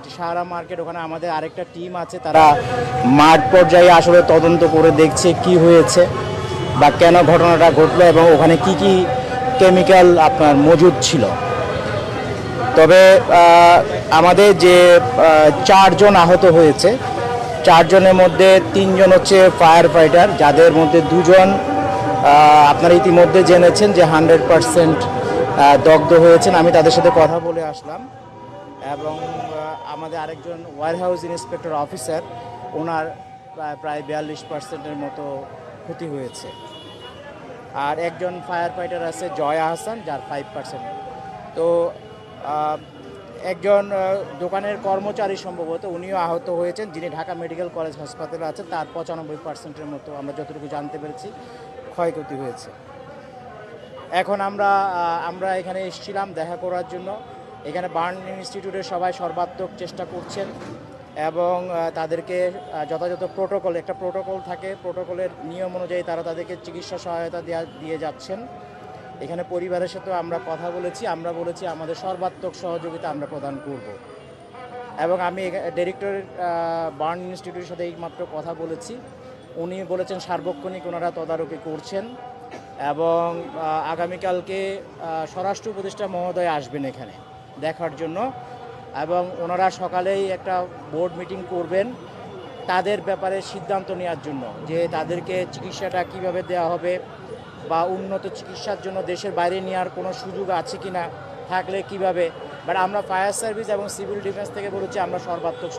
যে সাহারা মার্কেট, ওখানে আমাদের আরেকটা টিম আছে, তারা মাঠ পর্যায়ে আসলে তদন্ত করে দেখছে কি হয়েছে বা কেন ঘটনাটা ঘটলো এবং ওখানে কি কি কেমিক্যাল আপনার মজুদ ছিল। তবে আমাদের যে চারজন আহত হয়েছে, চারজনের মধ্যে তিনজন হচ্ছে ফায়ার ফাইটার, যাদের মধ্যে দুজন আপনারা ইতিমধ্যে জেনেছেন যে 100% দগ্ধ হয়েছেন। আমি তাদের সাথে কথা বলে আসলাম এবং আমাদের আরেকজন ওয়্যার হাউস ইন্সপেক্টর অফিসার, ওনার প্রায় 42%-এর মতো ক্ষতি হয়েছে। আর একজন ফায়ার ফাইটার আছে জয়া হাসান, যার 5%। তো একজন দোকানের কর্মচারী সম্ভবত উনিও আহত হয়েছেন, যিনি ঢাকা মেডিকেল কলেজ হাসপাতালে আছেন, তার 95%-এর মতো আমরা যতটুকু জানতে পেরেছি ক্ষয়ক্ষতি হয়েছে। এখন আমরা এখানে এসেছিলাম দেখা করার জন্য। এখানে বার্ন ইনস্টিটিউটের সবাই সর্বাত্মক চেষ্টা করছেন এবং তাদেরকে যথাযথ একটা প্রোটোকল থাকে, প্রোটোকলের নিয়ম অনুযায়ী তারা তাদেরকে চিকিৎসা সহায়তা দিয়ে যাচ্ছেন। এখানে পরিবারের সাথেও আমরা কথা বলেছি, আমরা বলেছি আমাদের সর্বাত্মক সহযোগিতা আমরা প্রদান করব। এবং আমি ডিরেক্টর বার্ন ইনস্টিটিউটের সাথে এইমাত্র কথা বলেছি, উনি বলেছেন সার্বক্ষণিক ওনারা তদারকি করছেন এবং আগামীকালকে স্বরাষ্ট্র উপদেষ্টা মহোদয় আসবেন এখানে দেখার জন্য এবং ওনারা সকালেই একটা বোর্ড মিটিং করবেন তাদের ব্যাপারে সিদ্ধান্ত নেওয়ার জন্য, যে তাদেরকে চিকিৎসাটা কিভাবে দেওয়া হবে বা উন্নত চিকিৎসার জন্য দেশের বাইরে নেওয়ার কোনো সুযোগ আছে কি না, থাকলে কিভাবে। বাট আমরা ফায়ার সার্ভিস এবং সিভিল ডিফেন্স থেকে বলেছি আমরা সর্বাত্মক